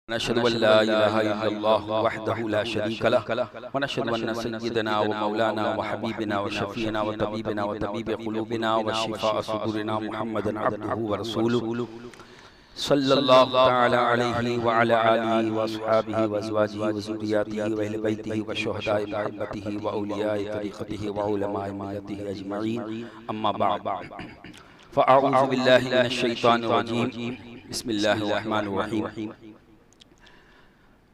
नशहदु अल्ला इलाहा इल्लल्लाह वहदहु ला शरीका लह व नशहदु अन्ना सय्यदना व मौलाना व हबीबना व शफीना व तबीबना व तबीब क़ुलूबिना व शिफ़ा सुदूरिना मुहम्मदन अब्दुहु व रसूलुहु सल्लल्लाहु तआला अलैहि व अला आलिहि व अस्हाबिहि व अज़वाजिहि व ज़ुर्रिय्यतिहि व अहले बैतिहि व शुहदाए महब्बतिहि व औलियाए तरीक़तिहि व उलमाए मिल्लतिहि अजमईन अम्मा बअद फ़अऊज़ु बिल्लाहि मिनश शैतानिर रजीम बिस्मिल्लाहिर रहमानिर रहीम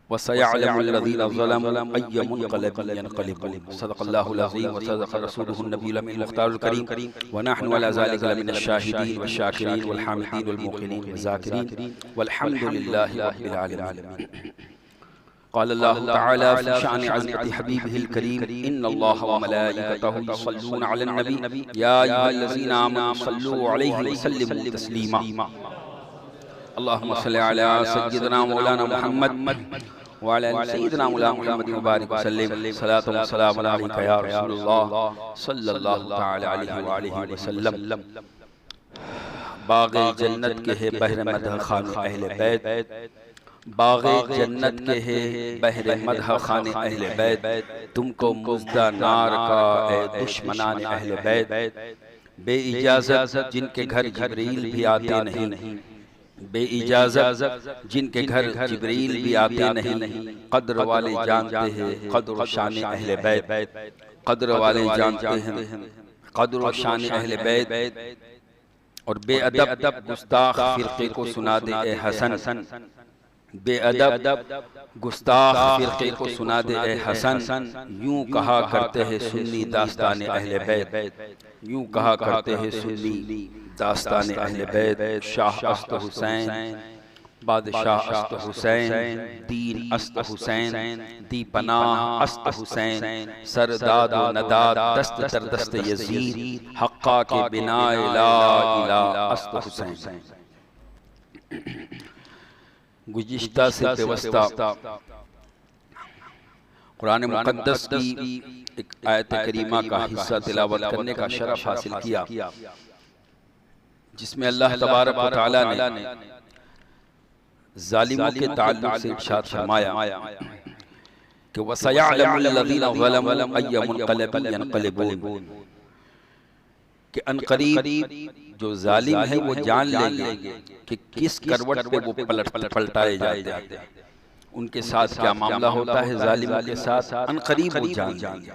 वसयअलमुल्लज़ीना ज़लमू अय्य मुनक़लिबिन यनक़लिबून सदक़ल्लाहुल अज़ीम व सदक़ रसूलुहुन नबियुल अमीनुल मुख़्तारुल करीम व नहनु अला ज़ालिका लमिनश शाहिदीन वश शाकिरीन वल हामिदीन वल मुक़िनीन वज़ ज़ाकिरीन वल्हम्दुलिल्लाहि रब्बिल आलमीन। क़ाल अल्लाहु तआला फ़ी शानि अज़मति हबीबिहिल करीम इन्नल्लाहा व मलाइकतहु युसल्लूना अलन नबी या अय्युहल्लज़ीना आमनू सल्लू अलैहि व सल्लिमू तस्लीमा अल्लाहुम्मा सल्लि अला सय्यिदिना मौलाना मुहम्मद व अला सय्यिदिना मौलाना मुहम्मद व बारिक व सल्लिम सलातु व सलाम अलैका या रसूलल्लाह सल्लल्लाहु तआला अलैहि व आलिहि व सल्लम। बाग़े जन्नत के है बहर मदह खाने अहले बैत, बाग़े जन्नत के है बहर मदह खाने अहले बैत, तुमको मुज़्दा नार का ए दुश्मनाने अहले बैत, बे इजाज़त जिनके घर जिब्रील भी आते नहीं, बेइजाज़त जिनके घर जिब्रील भी आते नहीं, कद्र वाले जानते हैं कद्र शान अहले बैत, कद्र वाले जानते हैं कद्र शान अहले बैत। और बेअदब गुस्ताख फिरके को सुना दे ए हसन, बेअदब गुस्ताख फिरके को सुना दे ए हसन, यूं कहा करते हैं सुन्नी दास्ताने अहले बैत, यूं कहा करते हैं सुन्नी दास्ताने अहले बैत। शाह अस्त हुसैन, बादशाह अस्त हुसैन, दीन अस्त हुसैन, दी पनाह अस्त हुसैन, सरदाद व नदाद दस्त तर दस्त यजीद, हक्का के बिना ला इलाहा अस्त हुसैन। गुज़िश्ता से व्यवस्था कुरान मुक़द्दस की एक आयत करीमा का हिस्सा तिलावत करने का शरफ हासिल किया, जिसमें अल्लाह तबारक व तआला ने ज़ालिमों के ताल्लुक से इरशाद फरमाया कि वसयअलमुल्लज़ीना ज़लमू अय्य मुनक़लिबिन यनक़लिबून, कि अनक़रीब जो ज़ालिम है वो जान लेंगे कि किस करवट पे वो पलटाए जाते हैं, उनके साथ क्या मामला होता है ज़ालिमों के साथ, अनक़रीब वो जान जाएंगे।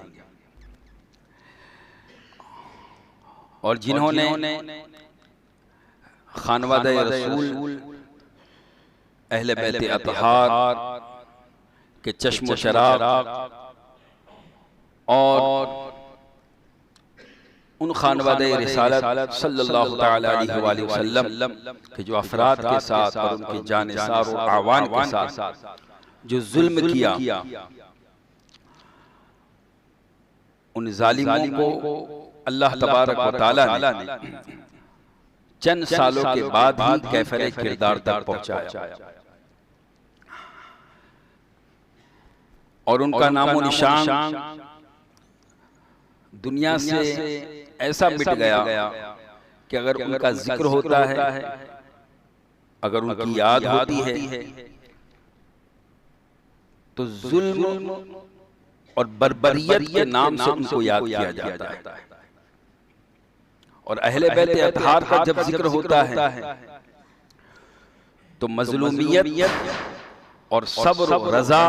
और जिन्होंने खानवादे रसूल अहले बैत अतहार के चश्म शराब और उन खानवादे रिसालत सल्लल्लाहु तआला अलैहि वसल्लम के जो अफराद के साथ और उनके जानिसार और आवान के साथ जो जुल्म किया, उन जालिमों को अल्लाह तबारक व तआला ने चंद सालों के बाद ही कैफरे किरदार तक पहुंचाया और उनका नामो निशान दुनिया से ऐसा मिट गया कि अगर उनका जिक्र होता है, अगर उनकी याद होती है तो जुल्म और बर्बरियत के नाम से उनको याद किया जाता है। और अहले बैत अतहार का जब जिक्र होता है तो मजलूमियत और सब्र और रज़ा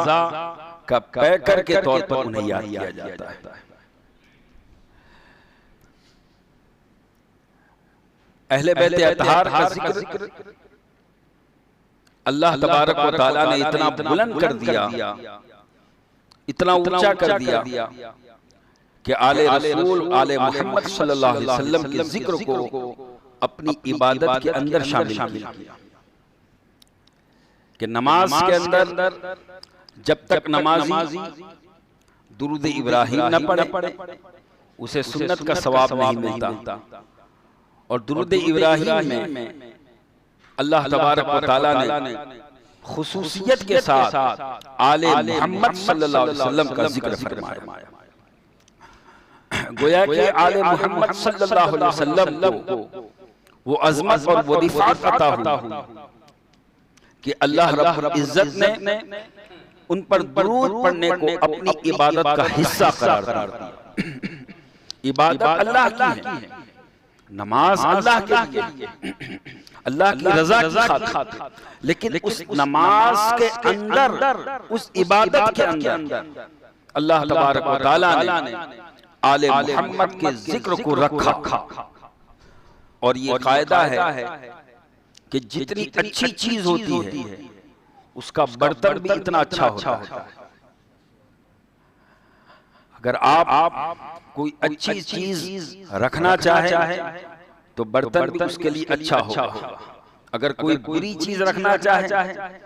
का पैकर के तौर पर उन्हें याद किया जाता है। अहले बैत अतहार का जिक्र अल्लाह तबारक व तआला ने इतना बुलंद कर दिया, इतना ऊंचा कर दिया कि आले रसूल आले मोहम्मद सल्लल्लाहु अलैहि वसल्लम के जिक्र को अपनी इबादत के अंदर शामिल किया कि नमाज के अंदर जब तक नमाजी दुरूद इब्राहिम न पढ़े उसे सुन्नत का सवाब नहीं मिलता। और दुरूद इब्राहिम में अल्लाह तबारक व तआला ने खुसूसियत के साथ आले मोहम्मद सल्लल्लाहु अलैहि वसल्लम का जिक्र फरमाया। गोया कि आले मोहम्मद सल्लल्लाहु अलैहि वसल्लम को वो अज़मत और वो रिफ़ात अता हुई कि अल्लाह रब्बुल इज्जत ने उन पर दुरूद पढ़ने को अपनी इबादत का हिस्सा करार दिया। इबादत अल्लाह की है, नमाज अल्लाह के लिए, अल्लाह की रजा की खातिर, लेकिन उस नमाज के अंदर, उस इबादत के अंदर अल्लाह तबारक व तआला ने आले मोहम्मद के जिक्र को रखा। और ये कायदा है कि जितनी अच्छी चीज होती है उसका बर्तन भी इतना अच्छा होता है। अगर आप कोई अच्छी चीज रखना चाहे तो बर्तन भी उसके लिए अच्छा होगा। अगर कोई बुरी चीज रखना चाहे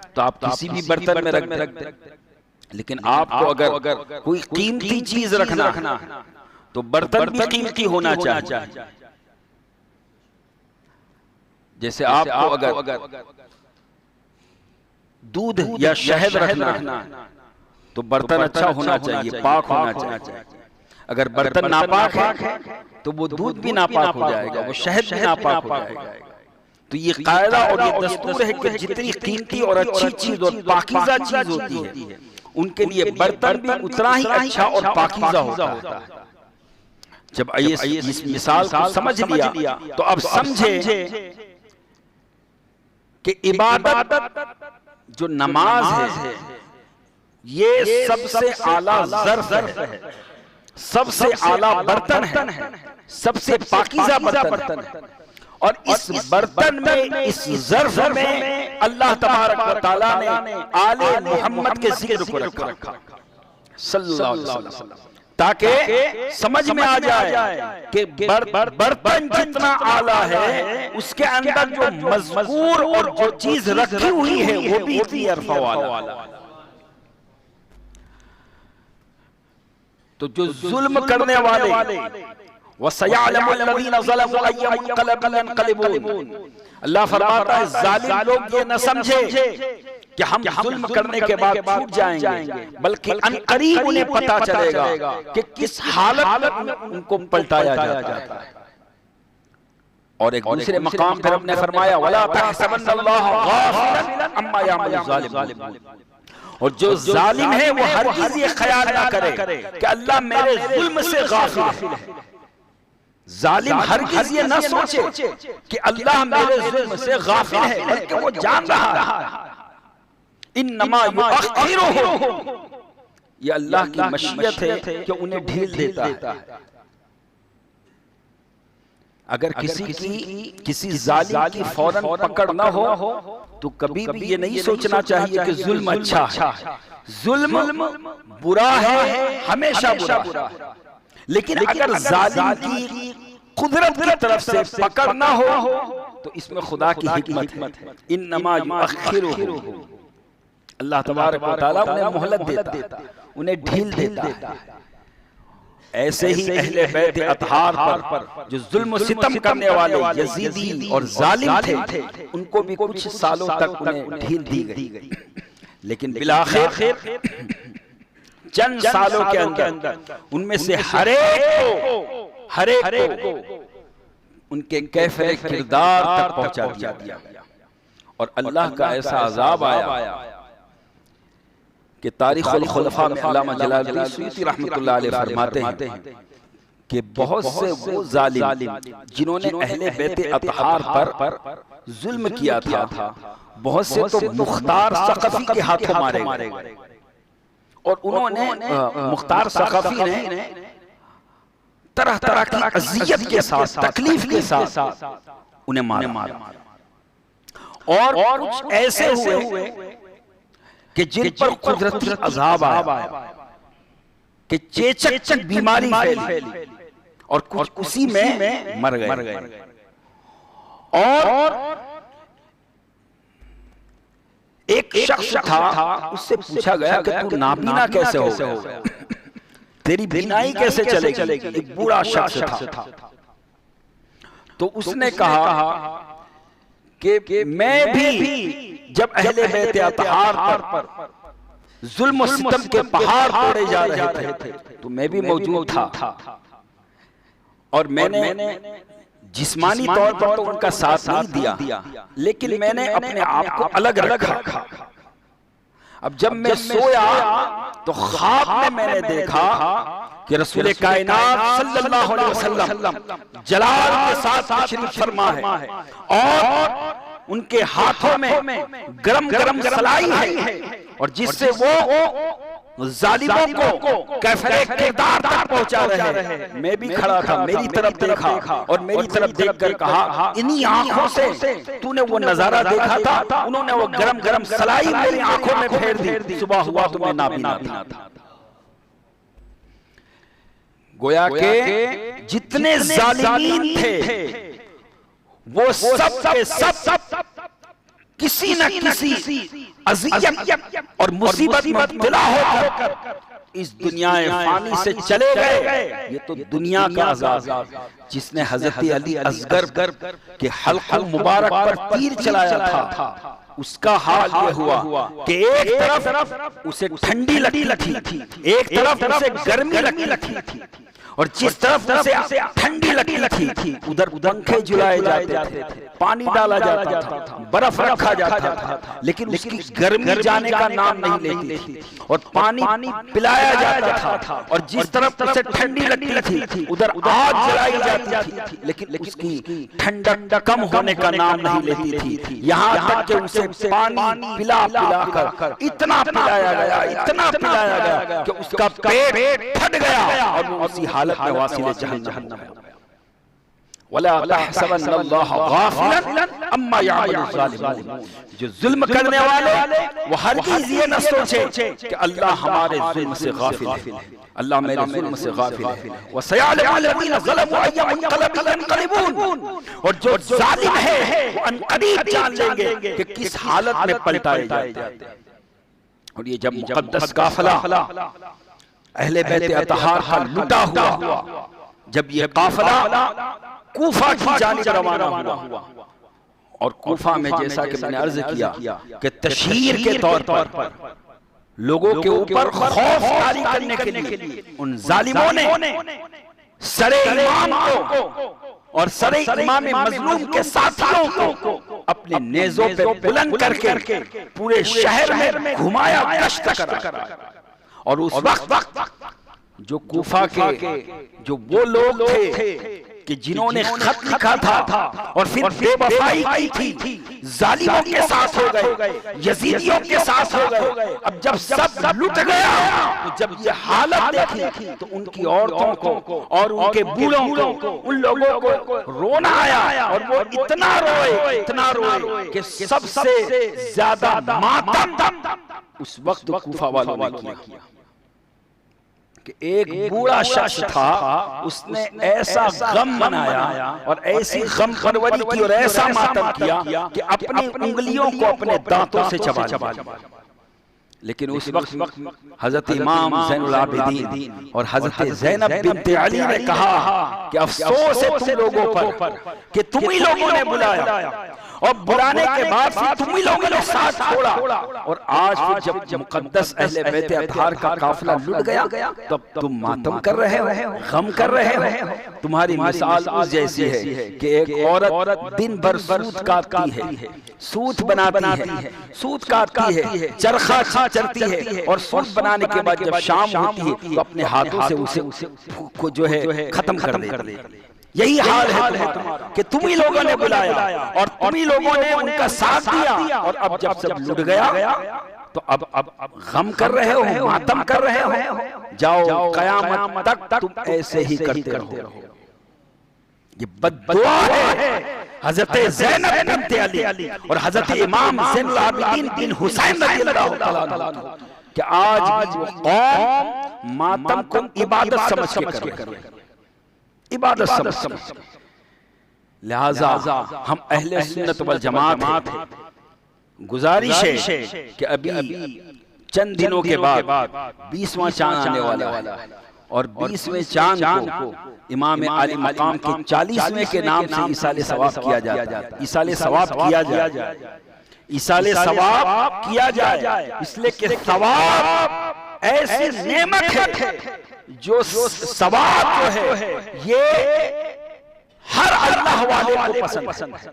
तो आप किसी भी बर्तन में रख दे। लेकिन आपको अगर कोई कीमती चीज रखना तो बर्तन भी कीमती होना चाहिए। जैसे आपको अगर दूध या शहद रखना तो बर्तन अच्छा होना चाहिए, पाक होना चाहिए। अगर बर्तन नापाक है तो वो दूध भी नापाक हो जाएगा, वो शहद भी नापाक हो जाएगा। तो ये कायदा और ये दस्तूर है कि जितनी कीमती और अच्छी चीज और पाकीज़ा चीज होती है उनके लिए बर्तन भी उतना ही अच्छा और पाकीज़ा होता है। जब इस मिसाल को समझ लिया तो अब समझे कि इबादत जो नमाज है ये सबसे आला ज़र्फ है, सबसे आला बर्तन है, सबसे पाकीज़ा बर्तन है। और इस बर्तन में, इस ज़र्फ में अल्लाह तबारक व तआला ने आले मोहम्मद के जिक्र को रखा सल्लल्लाहु अलैहि वसल्लम, ताकि समझ में आ जाए कि बर्तन जितना आला है उसके अंदर जो मज़कूर और जो चीज रखी हुई है वो भी इतनी अरफा वाला। तो जो जुल्म करने वाले अल्लाह फरमाता है जालिम लोग ये न समझे कि हम जुल्म करने के बाद छूट जाएंगे, बल्कि अनकरीब उन्हें पता चलेगा कि किस हालत में उनको पलटाया जाता है। और एक दूसरे मकाम पर हमने फरमाया वला तहसबन्नल्लाह गाफिलन अम्मा यामलु ज़ालिमून, और जो जालिम है वो हरगिज़ ये ख्याल ना करे कि अल्लाह मेरे जुल्म से गाफिल है। जालिम हरगिज़ ये ना सोचे कि अल्लाह मेरे जुल्म से गाफिल है, बल्कि वो जान रहा है इन्नमा युअख्खिरुहु, ये अल्लाह की मशीयत है कि उन्हें ढील देता है। अगर किसी जालिम की फौरन पकड़ न हो तो कभी भी ये नहीं सोचना चाहिए कि जुल्म अच्छा है। जुल्म बुरा है, हमेशा बुरा है। लेकिन अगर जालिम की कुदरत की तरफ से पकड़ न हो तो इसमें खुदा की हिकमत है। इन्नमा युअख्खिरुहु, अल्लाह तबारक व तआला उन्हें मोहलत देता, उन्हें ढील देता है। ऐसे ही अहले बैत अतहार पर जो जुल्म सितम करने वाले यजीदी और जालिम थे उनको भी कुछ सालों तक उन्हें ढील दी गई, लेकिन बिलाखिर चंद सालों के अंदर उनमें से हरेक को उनके कैफे किरदार तक पहुंचा दिया गया। और अल्लाह का ऐसा अजाब आया कि तारीख़ुल खुलफा में अल्लामा जलालुद्दीन सुयूती रहमतुल्लाह अलैह फरमाते हैं कि बहुत से वो जालिम जिन्होंने अहले बैत अतहार पर जुल्म किया था, बहुत से तो मुख्तार सक़फ़ी के हाथों मारे गए। और उन्होंने मुख्तार सक़फ़ी ने तरह तरह की अज़ियत के साथ, तकलीफ के साथ उन्हें मारा। और कुछ ऐसे हुए कि जिन पर कुदरती अज़ाब आया, कि चेचक बीमारी फैली और कुछ उसी में मर गए। और एक शख्स था, उससे पूछा गया कि तू नाबीना कैसे हो गया, तेरी बीनाई कैसे चलेगी? एक बूढ़ा शख्स था। तो उसने कहा कि मैं भी जब अहले बैत अतहार पर जुल्म सितम के पहाड़ तोड़े जा रहे थे तो मैं भी मौजूद था, और मैंने जिस्मानी तौर पर तो उनका साथ नहीं दिया, लेकिन मैंने अपने आप को अलग रखा। अब जब मैं सोया तो ख्वाब में मैंने देखा कि रसूल कायनात सल्लल्लाहु अलैहि वसल्लम जलाल के साथ तशरीफ फरमा है और उनके हाथों में गरम गरम सलाई है और जिससे वो जालिमों को कैफरे किरदार तक पहुंचा रहे हैं। मैं भी खड़ा था, मेरी तरफ देखा और मेरी तरफ देखकर कहा, इन्हीं आंखों से तूने वो नजारा देखा था। उन्होंने वो गरम गरम सलाई मेरी आंखों में फेर दी। सुबह हुआ तो मैं नाबीना था। गोया के जितने जालिमीन थे वो सब के सब किसी न किसी अज़ियत और मुसीबत में मुब्तला होकर इस दुनिया फानी से चले गए। ये तो दुनिया का अज़ाब जिसने हज़रत अली असगर के हल्क़ुल मुबारक पर तीर चलाया था, उसका हाल ये हुआ कि एक तरफ उसे ठंडी लगती थी, एक तरफ उसे गर्मी लगती थी, और जिस तरफ उसे ठंडी लगती थी उधर पंखे झुलाए जाते थे, पानी डाला जाता था, बर्फ रखा जाता था, लेकिन उसकी गर्मी जाने का नाम नहीं लेती थी और पानी पिलाया जाता था। और जिस तरफ उसे ठंडी लगती थी उधर आग जलाई जाती थी, लेकिन उसकी ठंडक कम होने का नाम नहीं लेती थी। यहाँ तक कि उसे पानी पिला कर इतना पिलाया गया कि उसका पेट फट गया और वो उसी हालत में वासिले जहन्नम है। वला तहसबन्नल्लाह गाफिलन अम्मा यअमलु ज़ालिमून, जो जुल्म करने वाले वो हरगिज़ ये न सोचे कि अल्लाह हमारे जुल्म से गाफिल है, अल्लाह मेरे जुल्म से गाफिल है। व सयअलमुल लज़ीना ज़लमू अय्या मुनक़लबिन यनक़लिबून, और जो जालिम है वो अनक़रीब जान लेंगे कि किस हालत में पलटाए जाते हैं। और ये जब मुक़द्दस काफ़िला अहले बैत अतहार का लुटा हुआ, जब ये काफ़िला कूफा की जानिब रवाना हुआ, और कूफा में जैसा कि मैंने अर्ज किया कि तशहीर के तौर पर लोगों के ऊपर खौफ जारी करने के लिए उन जालिमों ने सरे इमाम को और सरे इमाम मजलूम के साथियों को अपने नेज़ों पे बुलंद करके पूरे शहर में घुमाया, गश्त करा। और उस वक्त जो कूफा के जो वो लोग थे कि जिन्होंने खत लिखा था और फिर बेवफाई की थी, जालिमों के साथ हो गए, यजीदियों के साथ हो गए। अब जब सब लुट गया तो जब ये हालत देखी तो उनकी औरतों को और उनके बूढ़ों को, उन लोगों को रोना आया और वो इतना रोए कि सबसे ज्यादा मातम उस वक्त कूफा वालों ने किया कि एक बूढ़ा शख्स था, उसने ऐसा गम मनाया और ऐसी गम परवरी की और ऐसा मातम किया कि अपनी उंगलियों को अपने दांतों से चबा। लेकिन उस वक्त हजरत इमाम ज़ैनुल आबिदीन और हजरत ज़ैनब बिन्ते अली ने कहा कि अफसोस है तुम लोगों पर कि तुम ही लोगों ने बुलाया और बुलाने के बाद फिर तुम ही लोगों ने साथ छोड़ा। और आज फिर जब मुक़द्दस अहले बैत अतहार का काफिला लुट गया तब तुम मातम कर रहे हो, गम कर रहे हो। तुम्हारी मिसाल उस जैसी है कि एक औरत दिन भर सूत काटती है, सूत बनाती है, सूत काटती है, चरखा चरती है और सूत बनाने के बाद जब शाम होती है तो अपने हाथों से उसे को जो है खत्म कर देती। यही हाल है तुम्हारा कि तुम ही लोगों ने बुलाया और तुम ही लोगों ने उनका साथ दिया, और अब जब सब लुट गया तो अब गम कर रहे हो, मातम कर रहे हो। जाओ कयामत तक तुम ऐसे ही करते रहो। ये बद्दुआ है हजरत ज़ैनब बिन्ते अली और हजरत इमाम ज़ैनुल आबिदीन बिन हुसैन रज़ियल्लाहु तआला अन्हु कि आज वो कौम मातम को इबादत समझ के कर रहे, इबादत समझ। लिहाजा हम अहले सुन्नत वल जमात हैं, गुजारिश है कि अभी चंद दिनों के बाद 20वां चांद आने वाला है और 20वें चांद को इमाम आली मकाम के 40वें के नाम से इसाले सवाब किया जाता है। इसाले सवाब किया जाए, इसाले सवाब किया जाए, इसलिए कि सवाब ऐसी नेमत है जो सवाब जो है ये हर अल्लाह वाले को पसंद है,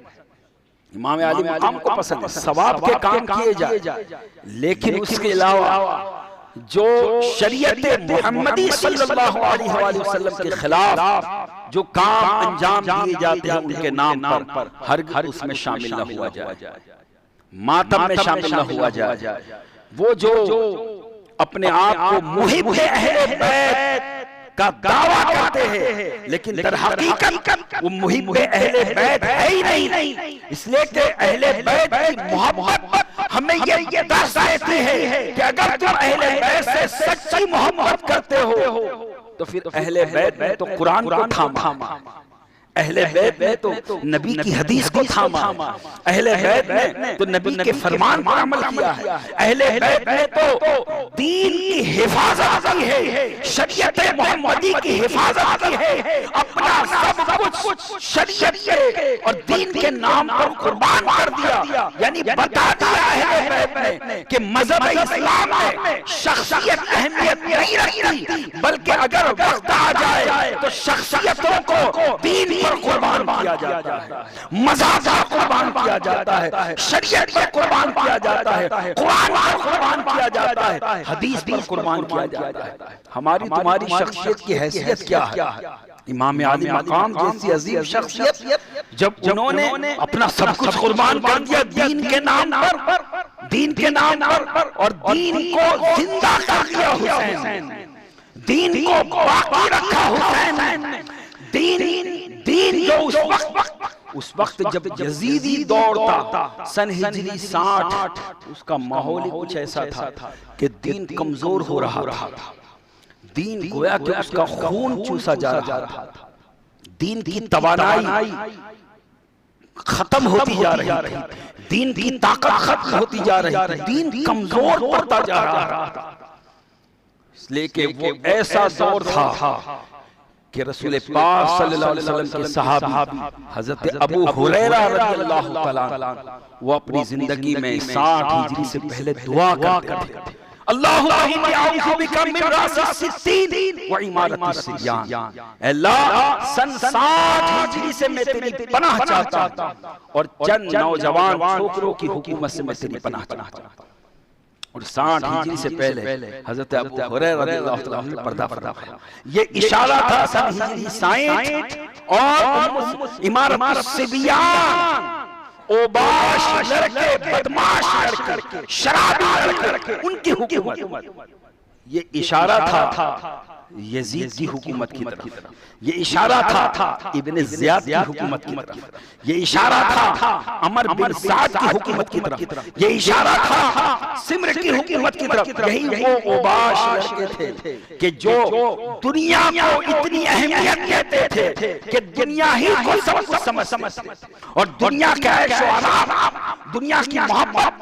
इमाम आली मकाम को पसंद है, सवाब के काम किए जाए, लेकिन उसके अलावा जो शरीयत मुहम्मदी सल्लल्लाहु अलैहि वसल्लम के खिलाफ जो काम अंजाम दिए जाते हैं उनके नाम पर हर उसमें शामिल न हुआ जाए, मातम में शामिल न हुआ जाए। वो जो अपने आप को मुहिब अहले बैत का दावा करते हैं, लेकिन दर हकीकत वो मुहिब अहले बैत है ही नहीं, इसलिए कि अहले बैत की मोहब्बत हमें ये दर्श देती है कि अगर तुम अहले बैत से सच्ची मोहब्बत करते हो तो फिर अहले बैत में तो कुरान को थामा, अहले बैत में तो नबी की हदीस को थामा, अहले बैत में तो नबी के फरमान पर अमल किया है, अहले बैत में तो दीन की हिफाजत की है, शरीयत मुहम्मदी की हिफाजत की है, अपना सब कुछ शरीयत और दीन के नाम पर कुर्बान कर दिया। यानी बता दिया है अहले बैत ने कि मजहब इस्लाम में शख्सियत अहमियत नहीं रखती, बल्कि अगर वक्त आ जाए तो शख्सियतों को दीन पर कुर्बान किया जाता है, मज़हब पर कुर्बान किया जाता है, शरीयत पर कुर्बान किया जाता है, कुरान पर कुर्बान किया जाता है, हदीस पर कुर्बान किया जाता है। हमारी तुम्हारी शख्सियत की हैसियत क्या है? इमाम आली मकाम जैसी अजीम शख्सियत जब उन्होंने अपना सब कुछ कुर्बान कर दिया दीन के नाम पर, दीन के नाम पर, और दीन को जिंदा कर दिया हुसैन, दीन को बाकी रखा हुसैन, दीन जो उस वक्त जब यजीदी दौर था सन हिजरी 60, उसका माहौल ही कुछ ऐसा था कि दीन कमजोर हो रहा था, दीन गोया कि उसका खून चूसा जा रहा था, दीन की तवानाई खत्म होती जा रही थी, दीन की ताकत खत्म होती जा रही थी, दीन कमजोर पड़ता जा रहा था। इसलिए कि वो ऐसा दौर था कि रसूल पाक सल्लल्लाहु अलैहि वसल्लम के सहाबी हजरत अबू हुरैरा रज़ियल्लाहु तआला वो अपनी जिंदगी में 60 हिजरी से पहले दुआ करते थे, अल्लाहुम्मा इन्नी अऊज़ु बिका मिन रासिस सित्तीन व इमारतिस सिब्यान, अल्लाह सन 60 हिजरी से मैं तेरी पनाह चाहता हूं और चंद नौजवान छोकरों की हुकूमत से मैं तेरी पनाह चाहता हूं। और 60 हिजरी से पहले हजरत अबू हुरैरा रज़ियल्लाहु तआला ने पर्दा फरमाया। ये इशारा था सन हिजरी 60 और इमारत सिबियान, ओबाश लड़के, बदमाश लड़के, शराबी लड़के, उनकी हुकूमत, ये इशारा था यजीद की हुकूमत की तरफ, ये इशारा था इब्न ज़ियाद की हुकूमत की तरफ, ये इशारा था अमर बिन साद की हुकूमत की तरफ, ये इशारा था सिमर की हुकूमत की तरफ। यही वो ओबाश लड़के थे कि जो दुनिया को इतनी अहमियत देते थे कि दुनिया ही को सब कुछ समझते और दुनिया का ऐशो आराम, दुनिया की मोहब्बत,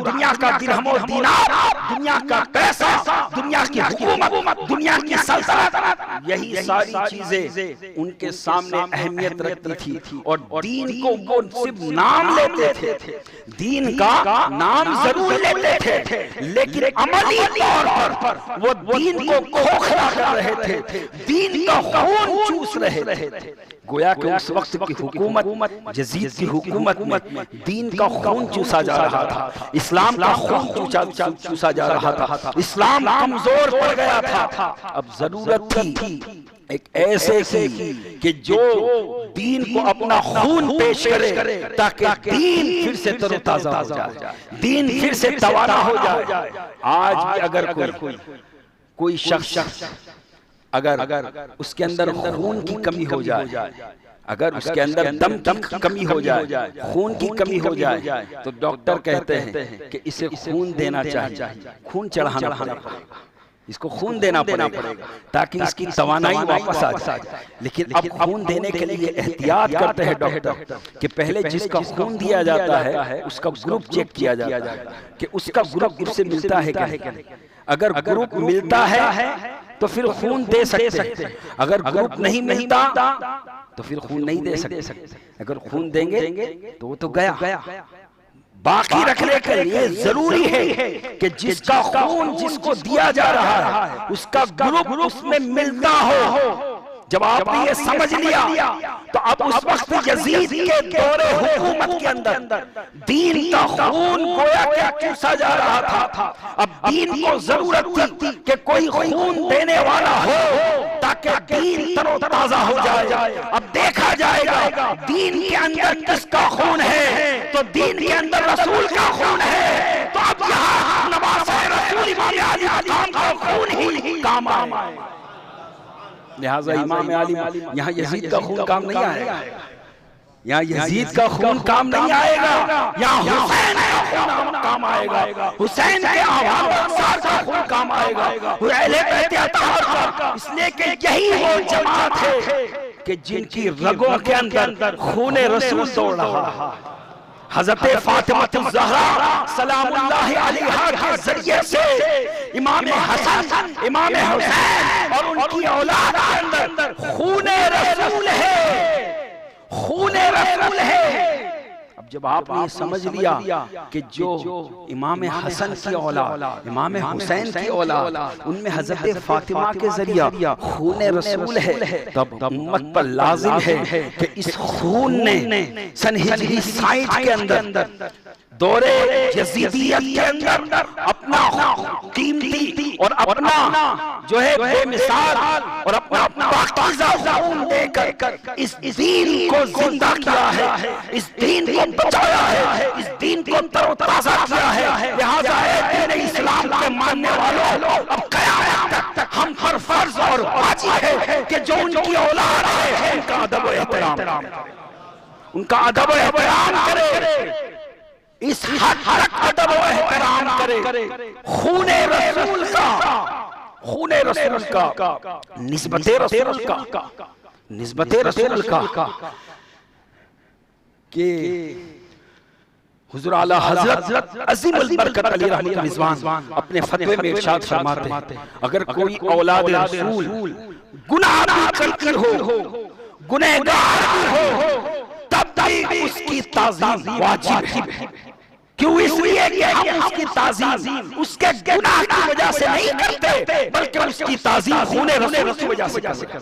दुनिया का दिरहम और दीनार, दुनिया का पैसा, दुनिया की हुकूमत, दुनिया की सल्तनत, यही सारी चीजें उनके सामने अहमियत रखती थी। और दीन को वो सिर्फ नाम लेते थे, दीन का नाम जरूर लेते थे, लेकिन अमली तौर पर वो दीन को खोखला कर रहे थे, दीन का खून चूस रहे थे। गोया कि उस वक्त की हुकूमत, यजीद की हुकूमत में दीन का खून चूसा जा रहा था, इस्लाम का खून चूसा जा रहा था, इस्लाम कमजोर पड़ गया था। अब जरूरत थी एक ऐसे की कि जो दीन को अपना खून पेश करे ताकि दीन फिर से तरोताजा हो जाए, दीन फिर से तवाना हो जाए। आज भी अगर कोई शख्स अगर उसके अंदर खून की कमी हो जाए, अगर उसके अंदर दम की कमी हो जाए, खून की कमी हो जाए, तो डॉक्टर कहते हैं कि इसे खून देना चाहिए, खून चढ़ाना पड़ेगा, इसको खून देना पड़ेगा ताकि इसकी तवानाई वापस आ जाए। लेकिन अब खून देने के लिए एहतियात करते हैं डॉक्टर कि पहले जिसका खून दिया जाता है उसका ग्रुप चेक किया जाता है कि उसका ग्रुप उससे मिलता है क्या। अगर ग्रुप मिलता है तो फिर खून दे सकते हैं, अगर ग्रुप नहीं मिलता तो फिर खून नहीं दे सकते। अगर खून देंगे तो वो तो गया। बाकी रखने के लिए जरूरी है कि जिसका खून जिसको दिया जा रहा है उसका ग्रुप उसमें मिलता हो, जब आपने ये समझ लिया तो अब उस वक्त यजीद के दौरे हुकूमत के अंदर दीन का खून गोया क्या चूसा जा रहा था। अब दीन को जरूरत थी कि कोई खून देने वाला हो ताकि दीन तरोताजा हो जाए। अब देखा जाएगा दीन के अंदर किसका खून है, तो दीन के अंदर रसूल का खून है। तो अब यहाँ नवासे रसूल इमाम अली का खून ही काम आए। लिहाजा इमाम अली, यहाँ यजीद का खून काम नहीं आएगा, यहाँ यजीद का खून काम नहीं आएगा, यहाँ हुसैन का खून काम आएगा, हुसैन के अहवाल अंसार का खून काम आएगा, अहले बैत अताहर का। इसलिए कि यही वो जमात है कि जिनकी रगों के अंदर खून रसूल दौड़ रहा है। हज़रत फातिमा ज़हरा सलामुल्लाहि अलैहा के जरिए से इमाम हसन, इमाम हुसैन और उनकी औलाद के अंदर खूने रसूल है, खूने रसूल है। अब जब आपने समझ लिया कि जो इमाम हसन की औलाद, इमाम हुसैन की औलाद, उनमें हज़रत फातिमा के जरिया खूने रसूल है, तब उम्मत पर लाजिम है कि इस खून ने सन हिजरी 60 के अंदर दौरे यजीदियत के अंदर अपना कीमती और अपना जो है बेमिसाल और अपना पाकीज़ा खून देकर इस दीन को जिंदा किया है, इस दीन को बचाया है, इस दीन को तरोताजा किया है। लिहाजा दीन इस्लाम के मानने वालों, अब क़यामत तक हम पर फर्ज और वाजिब है कि जो उनकी औलाद है उनका अदब व एहतराम, उनका अदब व एहतराम करे, इस हक अदब व एहतराम करे। खूने रसूल का, खूने रसूल का, निस्बते रसूल का, निस्बते रसूल का कि हुज़ूर आला हज़रत अज़ीमुल बरकत अली रहमतुल्लाह रिज़वान अपने फतवे में इरशाद फरमाते, अगर कोई औलाद रसूल गुनाह भी करती हो, गुनहगार भी हो, तब भी उसकी ताज़ीम वाजिब है। क्यों? इसलिए कि हम उसकी ताज़ीम उसके गुनाह की वजह से नहीं करते, बल्कि उसकी ताज़ीम खूने रसूल की वजह से करते हैं,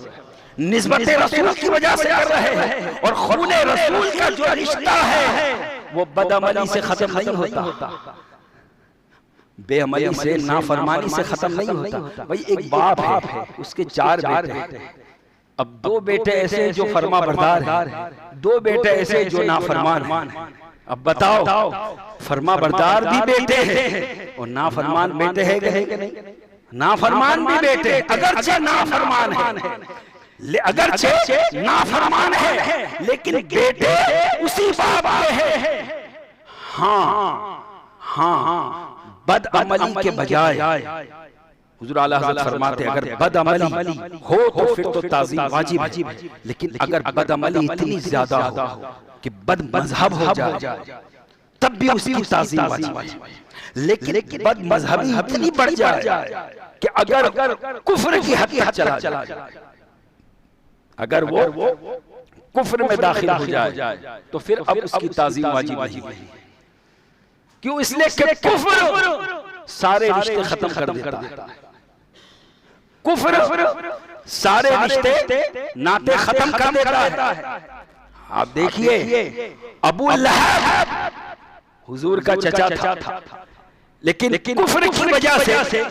निस्बते रसूल की वजह से कर रहे हैं। और खूने रसूल का जो रिश्ता है वो बदअमली से खत्म नहीं होता, बेअमली से, नाफरमानी से खत्म नहीं होता। भाई एक बाप है, उसके 4 बेटे हैं। अब 2 बेटे ऐसे जो फरमा बरदार हैं, 2 बेटे ऐसे जो नाफरमान हैं। अब बताओ, फरमा बरदार भी बेटे हैं और नाफरमान बेटे हैं कि नहीं? नाफरमान भी बेटे, अगरचे नाफरमान है, अगरचे नाफरमान है, लेकिन बेटे उसी बाप के हैं। हाँ, बदअमली के बजाय हुज़ूर आला हज़रत फरमाते अगर बदअमली हो तो फिर तो ताज़ीम वाजिब है, लेकिन अगर बदअमली इतनी ज्यादा हो कि बदमज़हब हो जाए तब भी उसी की ताज़ीम वाजिब है। लेकिन बदमज़हबी इतनी बढ़ जाए कि अगर कुफ्र की हद तक चला जाए, अगर वो कुफ्र में दाखिल हो जाए तो फिर अब उसकी ताज़ीम वाजिब नहीं है। क्यों? इसलिए कि कुफ्र सारे रिश्ते खत्म कर देता है, कुफ्र सारे रिश्ते नाते खत्म कर देता है। आप देखिए अबू लहब हुजूर का चचा था, लेकिन कुफ्र की वजह से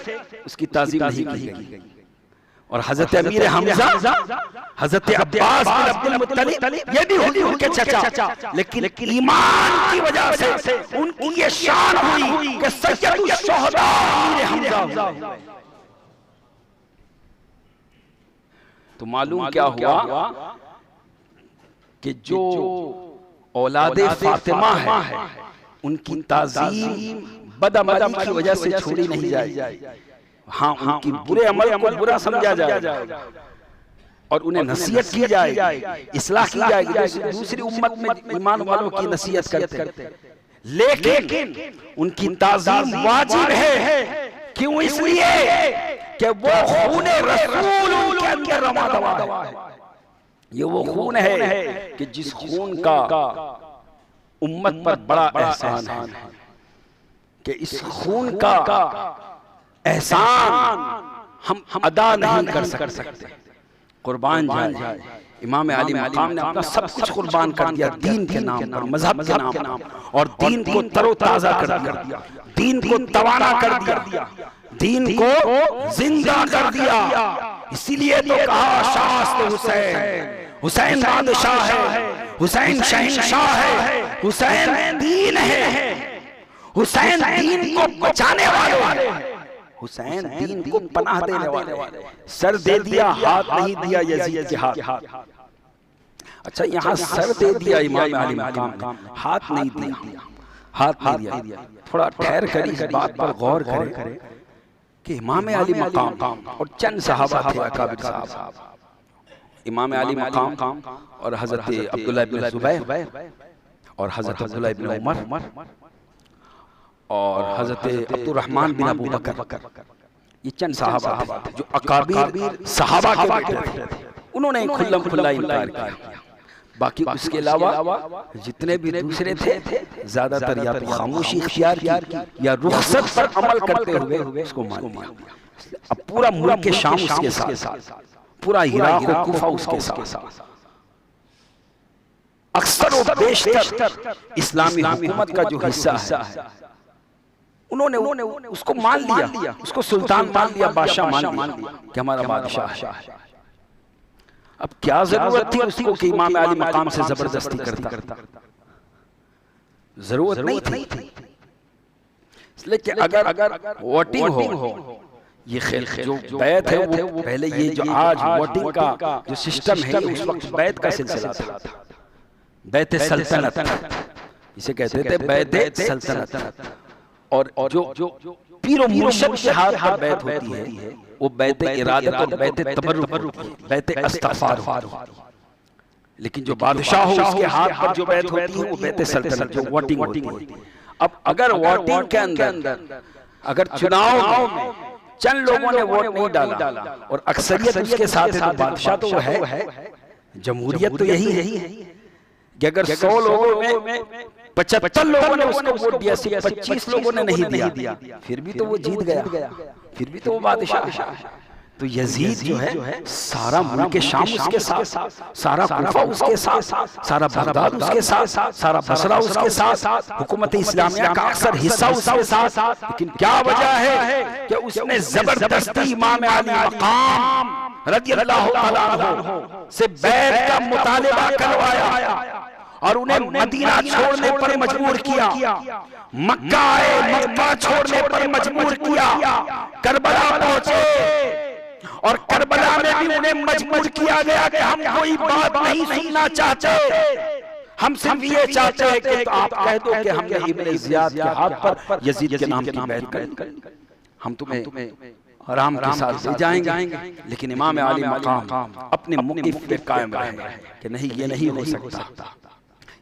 उसकी ताज़ीम नहीं की गई। और हजरत अमीर हमजा, हजरत अब्बास बिन अब्दुल मुत्तलिब, ये भी हुजूर के चचा, लेकिन ईमान की वजह से उनकी ये शान हुई कि सय्यदुश शुहदा अमीर हमजा। तो मालूम क्या हुआ कि जो औलादे फातिमा है उनकी ताज़ीम बदअमली की वजह से छोड़ी नहीं जाएगी। हाँ, उनकी बुरे अमल को बुरा समझा जाएगा और उन्हें नसीहत की जाएगी, इस्लाह की जाएगी, दूसरी उम्मत में ईमान वालों की नसीहत करते, लेकिन उनकी ताज़ीम वाजिब है। क्यों? इसलिए कि वो खूने रसूल उनके अंदर रमा दवा है। ये वो खून है कि जिस खून का उम्मत पर बड़ा एहसान है कि इस खून का एहसान हम अदा नहीं कर सकते। कुर्बान जाए। इमाम अली मकाम ने अपना सब कुछ कुर्बान कर दिया दीन के नाम पर, मजहब के नाम पर, और दीन को तरोताजा कर दिया, दीन को तवाना कर दिया, दीन को जिंदा कर दिया। इसीलिए तो कहा शास्त हुसैन, हुसैन बादशाह है, हुसैन शहंशाह है, हुसैन दीन है, हुसैन दीन को बचाने वाले, हुसैन दीन को पनाह देने वाले। सर दे दिया, हाथ नहीं दिया यजीद के हाथ। अच्छा, यहाँ सर दे दिया इमाम अली मकाम ने, हाथ नहीं दिया, हाथ नहीं दिया। थोड़ा ठहर कर इस बात पर गौर करें कि इमाम अली मकाम और चंद सहाबा थे अकाबिर साहब, इमाम अली मकाम और हजरत अब्दुल्लाह इब्न जुबैर और हजरत अब्दुल्लाह इब्न उमर और हजरत अब्दुर्रहमान बिन अबू बकर, ये चंद सहाबा थे जो अकाबिर सहाबा के बेटे थे। उन्होंने खुल्लम खुल्ला इनकार किया। बाकी उसके अलावा जितने भी दूसरे थे ज्यादातर या तो खामोशी इख्तियार की या रुखसत पर अमल करते हुए उसको मान लिया। अब पूरा मुल्क के शाम उसके साथ, पूरा इराक और कूफा उसके साथ, अक्सर और बेशतर इस्लामी हुकूमत का जो हिस्सा है उन्होंने उसको मान लिया, उसको सुल्तान मान लिया, बादशाह मान लिया कि हमारा बादशाह है। अब क्या जरूरत थी उसको कि इमाम अली मकाम से जबरदस्ती करता? जरूरत नहीं थी। इसलिए कि अगर वोटिंग हो, ये जो बैत है वो पहले, ये जो आज वोटिंग का जो सिस्टम है उस वक्त बैत का सिलसिला था, बैत सल्तनत इसे कहते थे, बैत सल्तनत। और जो पीरो मुर्शिद के हाथ पर बैत होती है वो बैत इरादत और बैत तबर्रुक, बैत इस्तिग़फ़ार। लेकिन जो बादशाह हो उसके हाथ पर जो बैत होती है वो बैत सल्तनत, जो वोटिंग होती है। अब अगर वोटिंग के अंदर, अगर चुनाव में चंद लोगों ने वोट नहीं डाला और अक्सरियत उसके साथ है, तो बादशाह तो वो है। जमहूरियत तो यही है कि अगर 100 लोगों में 75 लोगों ने उसको वोट दिया, 25 लोगों ने नहीं दिया, फिर भी तो वो जीत गया, फिर भी तो वो बादशाह है। तो यजीद जो है सारा मुल्क के शाम उसके साथ, सारा कूफा उसके साथ, सारा बगदाद उसके साथ, सारा बसरा उसके साथ, हुकूमत इस्लामिया का अक्सर हिस्सा उसके साथ। लेकिन क्या वजह है कि उसने जबरदस्ती इमाम अली मकाम रज़ियल्लाहु तआला अन्हु से बैत का मुतालिबा करवाया और उन्हें मदीना छोड़ने पर मजबूर किया, मक्का आए, मक्का छोड़ने पर मजबूर किया, करबला पहुंचे और करबला में भी उन्हें मजबूर किया गया कि हम कोई बात नहीं सुनना चाहते, हम सिर्फ ये चाहते हैं कि तो आप कह दो कि हमने इब्न ज़ियाद के हाथ पर यजीद के नाम की बैत कर, हम तुम्हें आराम के साथ ले जाएंगे। लेकिन इमाम अली मकाम अपने मौक़िफ़ पे कायम रहे कि नहीं, ये नहीं हो सकता,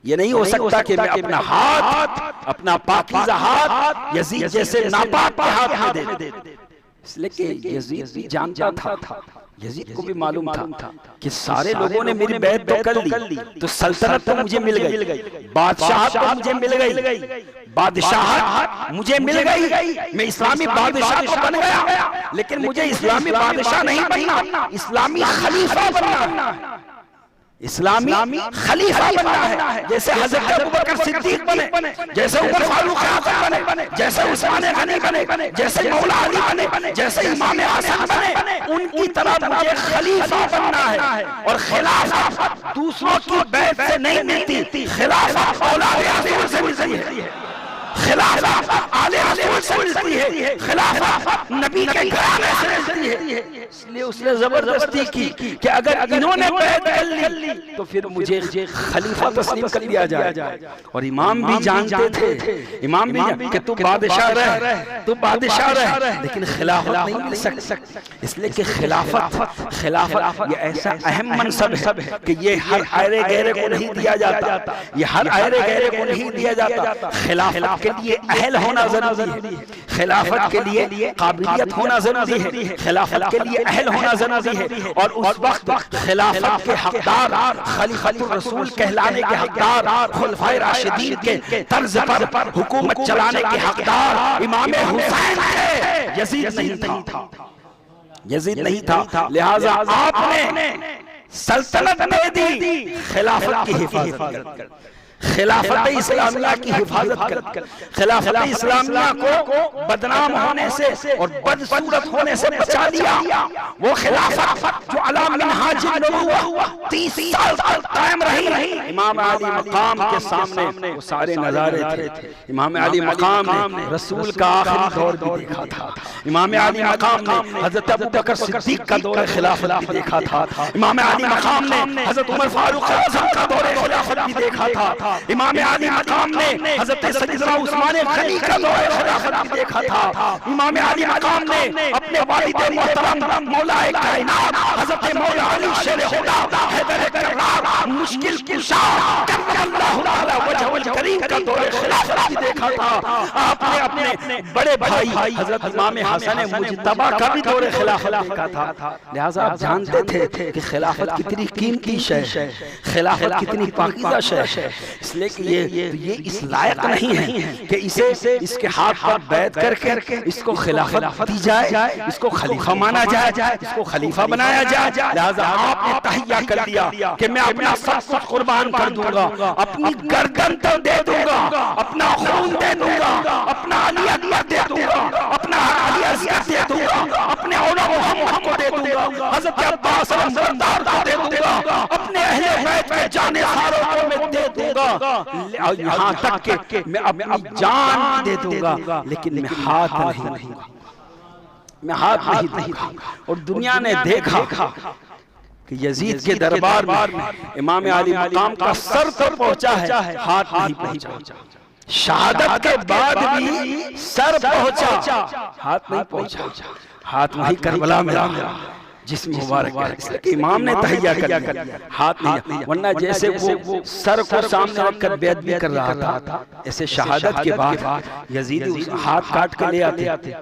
ये नहीं हो सकता कि मैं अपना हाथ, अपना पाकीज़ा हाथ यजीद जैसे नापाक के हाथ में दे। इसलिए कि यजीद भी जानता था, यजीद को भी मालूम था कि सारे लोगों ने मेरी बैत तो कर ली, तो सल्तनत तो मुझे मिल गई, बादशाहत तो मुझे मिल गई, बादशाहत मुझे मिल गई, मैं इस्लामी बादशाह तो बन गया, लेकिन मुझे इस्लामी बादशाह नहीं बनना, इस्लामी खलीफा बनना है, इस्लामी खलीफा बनना है। जैसे हज़रत अबू बकर सिद्दीक बने, जैसे उमर फारूक आज़म बने, जैसे उस्मान गनी बने, जैसे मौला अली बने, जैसे इमाम हसन बने, उनकी तरह मुझे खलीफा बनना है। और खिलाफत दूसरों की बैत से नहीं मिलती, खिलाफत औलाद रसूल से मिलती है, खिलाफत आले रसूल से मिलती है, खिलाफत नबी के घराने से मिलती है। इसलिए उसने जबरदस्ती की कि अगर इन्होंने बैत कर ली तो फिर मुझे खलीफा तस्लीम कर लिया जाए। और इमाम भी जानते थे, इमाम भी कि तू बादशाह रह, तू बादशाह रह, लेकिन खिलाफत नहीं मिल सकती। इसलिए कि खिलाफत ये ऐसा अहम मनसब है कि ये हर आयरे गैरे को नहीं दिया जाता, ये हर आयरे गैरे को नहीं दिया जाता। खिलाफत के लिए अहल होना जरूरी है, खिलाफत के लिए काबिलियत होना जरूरी है, खिलाफत के लिए अहल होना जरूरी है। और उस वक्त खिलाफत के हकदार, खलीफतुर रसूल कहलाने के हकदार, खुलफाए राशिदीन के तर्ज पर हुकूमत चलाने के हकदार इमाम हुसैन थे, यजीद नहीं था। यजीद नहीं था, लिहाजा आपने सल्तनत दे दी खिलाफत की हिफाजत कर, खिलाफत इस्लामिया की हिफाजत कर, खिलाफत इस्लामिया को बदनाम होने से और बदसूरत होने से बचा लिया। वो खिलाफत जो अला मिनहाज नबुव्वह 30 साल तक कायम रही। इमाम अली मकाम के सामने वो सारे नजारे थे। इमाम अली मकाम ने रसूल का आखिरी दौर भी देखा था। इमाम अली मकाम ने हजरत अबू बकर सिद्दीक का दौर खिलाफत भी देखा था। इमाम अली मकाम ने हजरत उमर फारूक आज़म का दौर खिलाफत भी देखा था। इमाम अली मकाम ने हजरत सैयदना उस्मान गनी का दौर खिलाफत भी देखा था। इमाम अली मकाम ने अपने वालिद मोहतरम मौलाए कायनात हजरत मौला अली शेर खुदा हैदर कर्रार मुश्किल कुशा करमल्लाहु तआला वजहुल करीम का दौर खिलाफत भी देखा था। आपने अपने बड़े भाई हजरत इमाम हसन मुज्तबा का भी दौर खिलाफत देखा था। लिहाजा आप जानते थे कि खिलाफत कितनी कीमती शय है, खिलाफत कितनी पाकीज़ा शय है। इसलिए कि ये इस लायक नहीं है कि इसे इसके हाथ पर बैठ करके इसको खिलाफत दी जाए, इसको खलीफा माना जाए, इसको खलीफा बनाया जाए। लिहाजा आपने तहैया कर दिया कि मैं अपना सब कुछ कुर्बान कर दूंगा, अपनी गर्दन तो दे दूंगा, अपना खून दे दूंगा, अपना अली अकबर दे दूंगा, अपना अली असगर दे दूंगा, अपने औलाद मोहम्मद को दे दूंगा, हजरत अब्बास सरदार को दे दूंगा, अपने अहले बैत के जाने सारों को मैं दे दूंगा, यहाँ तक कि मैं अपनी जान दे दूंगा, लेकिन मैं हाथ नहीं दूंगा, मैं हाथ नहीं दूंगा। और दुनिया ने देखा कि यजीद के दरबार में इमाम अली मकाम का सर तो पहुंचा है, हाथ नहीं पहुंचा। शहादत के बाद भी सर पहुंचा, हाथ नहीं पहुंचा। हाथ वहीं करबला में जिस्म मुबारक है, इसलिए कि इमाम ने तहैया कर दिया, हाथ नहीं। वरना जैसे वो सर को सामने रखकर बैत भी कर रहा था, ऐसे शहादत के बाद यजीद हाथ काट कर ले आते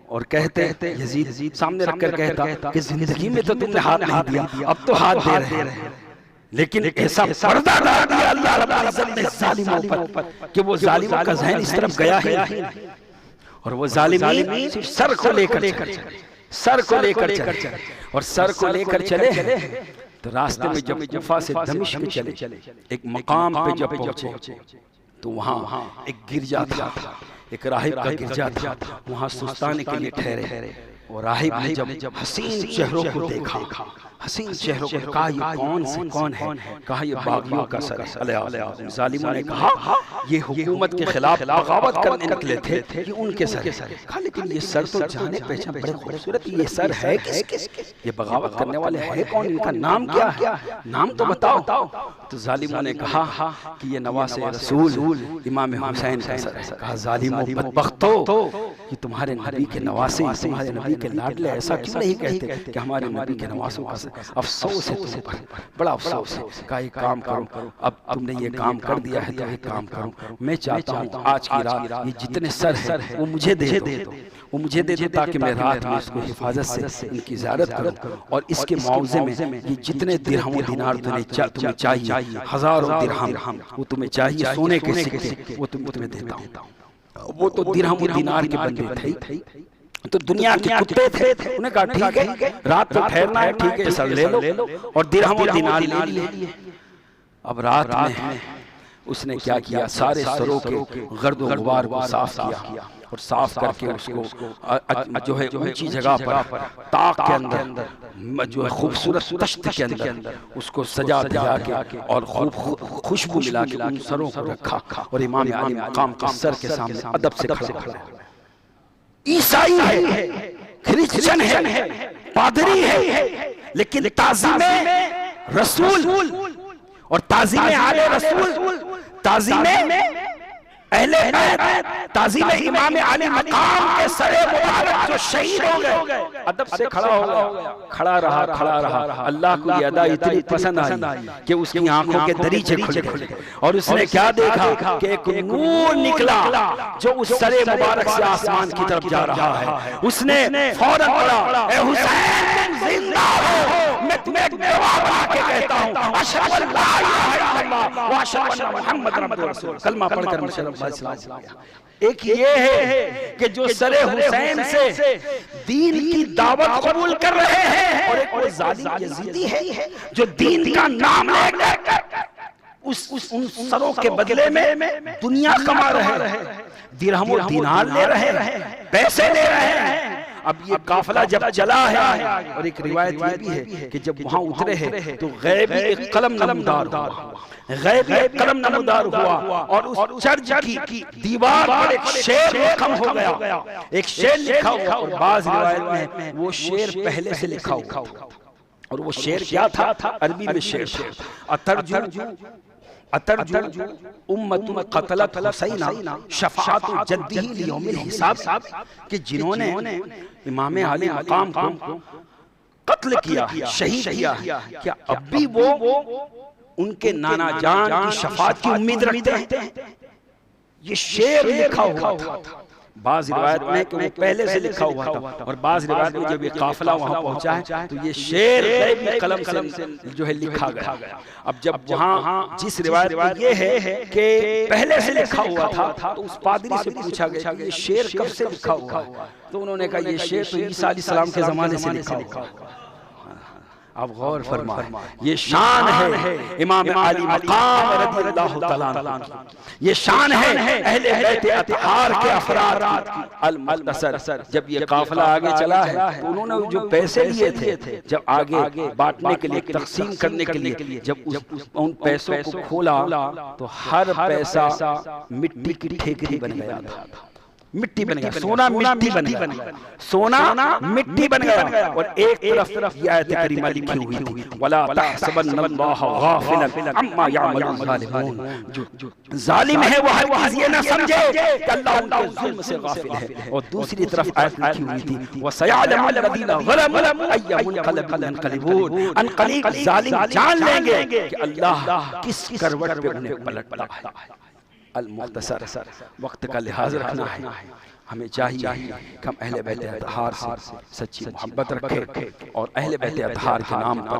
और कहते यजीद सामने रखकर कहता कि जिंदगी में तो तुमने हाथ नहीं दिया, अब तो हाथ दे रहे हैं। लेकिन ऐसा पर्दा डाल दिया अल्लाह रब्बुल इज्जत ने जालिमों पर कि वो जालिमों का ज़हन इस तरफ गया ही नहीं, और वो जालिमीन सर को लेकर चले, सर को लेकर चले, और सर को लेकर चले तो रास्ते में जब कुफा से दमिश्क चले, एक मकाम पे जब पहुंचे तो वहाँ एक गिरजा था, एक राहिब का गिरजा था। वहाँ सुस्ताने के लिए ठहरे, और राहिब ने जब हसीन चेहरों को देखा, हसीन चेहरों को, कहा ये कौन है? कहा ये बागियों का सर है। जालिमों ने कहा ये हुकूमत के खिलाफ बगावत करने निकले थे, ये उनके सर है। कहा लेकिन ये सर तो जाने पहचान बड़े खूबसूरत, ये सर है किस? ये बगावत करने वाले हैं कौन? इनका नाम क्या है? नाम तो बताओ। तो जालिमों ने कहा कि ये नवासे रसूल इमाम हुसैन का सर है। कहा जालिमों बदबख्तो, ये तुम्हारे नबी के नवासे, तुम्हारे नबी के लाडले ऐसा क्यों नहीं कहते कि हमारे नबी के नवासों का अफसोस है तुम पर, बड़ा अफसोस है। कहा एक काम करो, अब तुमने ये काम कर दिया है तो एक काम करो, मैं चाहता हूँ आज की रात ये जितने सर है वो मुझे दे दो, वो मुझे दे दो, ताकि मैं रात में इसको हिफाजत से इनकी ज़ियारत करूँ, और इसके मुआवजे में ये जितने दिरहम दिनार तुम्हें चाहिए, हजारों दिरहम वो तुम्हें चाहिए, सोने के सिक्के वो तुम्हें देता हूँ। वो तो दिरहम दिनार के बंदे थे, तो दुनिया के कुत्ते थे। उन्हें कहा ठीक है, रात को ठहरना है, ठीक है सर ले लो, और दिरहम और दिनार ले लिए। अब रात में उसने क्या किया, सारे सरों के गर्द और गुबार को साफ किया, और साफ करके उसको जो है ऊंची जगह पर ताक के अंदर जो है खूबसूरत तश्त के अंदर उसको सजा दिया के और खूब खुशबू मिला के उन सरों को रखा, और इमाम अली मकाम के सर के सामने अदब से खड़ा। ईसाई है, क्रिश्चियन है, पादरी है, लेकिन ताज़ीमे रसूल और ताज़ीमे आले रसूल, ताज़ीमे अहले बैत, ताज़ीमे इमाम अली मकाम के सरे मुबारक जो शहीद हो गए, अदब से खड़ा रहा। अल्लाह को ये अदा इतनी पसंद आई कि उसकी आंखों के दरीचे खुल गए, और उसने क्या देखा कि एक नूर निकला जो उस सरे मुबारक से आसमान की तरफ जा रहा है। उसने फौरन पढ़ा, ए हुसैन जिंदा हो, मैं तुम्हें एक गवाह बना के कहता हूं, अशहदु अल्ला इलाहा इल्लल्लाह व अशहदु अन्ना मुहम्मदन रसूलुल्लाह। कलमा पढ़कर मुसलमान। एक ये है कि जो सरे हुसैन से दीन की दावत कबूल कर रहे हैं, और एक वो जालिम यजीदी है जो दीन का नाम लेकर उन सरों के बदले में दुनिया कमा रहे हैं, दिरहम और दीनार ले रहे हैं, पैसे ले रहे हैं। अब ये काफिला जब चला है, और एक रिवायत ये भी है कि जब वहां उतरे हैं तो गैबी एक कलम नमदार हुआ, गैबी एक कलम नमदार हुआ, और उस चर्च की दीवार पर एक शेर लिखा हो गया, एक शेर लिखा हुआ। और बाज़ रिवायत में वो शेर पहले से लिखा हुआ, और वो शेर क्या था? अरबी में शेर था, अतरजु उम्मतुन क़तलत हुसैना शफ़ाअतु जद्दिही लियौमिल हिसाब, कि जिन्होंने इमाम आली मकाम को कत्ल किया, शहीद किया, क्या अब भी वो उनके नाना जान की शफ़ाअत की उम्मीद रखते हैं? ये शेर लिखा हुआ था। बाज़ रिवायत में कि वो पहले से लिखा हुआ था, और बाज़ रिवायत में जब ये काफिला वहां पहुंचा है तो ये शेर गैबी कलम से जो है लिखा गया। अब जब वहां जिस रिवायत में ये है कि पहले से लिखा हुआ था, तो उस पादरी से पूछा गया कि ये शेर कब से लिखा हुआ है? तो उन्होंने कहा ये शेर तो ईसा अलैहिस्सलाम के जमाने से लिखा हुआ। अब गौर फरमाएं, ये शान है इमाम आली मकाम रज़ियल्लाहु तआला अन्हु, ये शान है अहले बैत अतहार के अफराद की। अल मुख्तसर, जब ये काफिला आगे चला है तो उन्होंने जो पैसे लिए थे, जब आगे बांटने के लिए, तकसीम करने के लिए, जब उन पैसों को खोला तो हर पैसा मिट्टी की ठेकरी बन गया था, मिट्टी बन गया, सोना मिट्टी बन गया, सोना मिट्टी बन गया। और एक तरफ ये आयत करीमा लिखी हुई थी, वला तहसबन्नल्लाह गाफिलन अम्मा यअमलुन ज़ालिमून, जो जालिम है वो हरगिज़ ये ना समझे कि अल्लाह उनके जुल्म से गाफिल है। और दूसरी तरफ आयत लिखी हुई थी, वसयअलमुल लज़ीना ज़लमू अय्य मुनक़लिबिन यनक़लिबून, अनक़रीब जालिम जान लेंगे कि अल्लाह किस करवट पे उन्हें पलटता है। अल मुख्तसर, वक्त का लिहाज रखना है। हमें चाहिए कि हम अहले बैत अतहार से सच्ची मोहब्बत रखें, और अहले बैत अतहार के नाम पर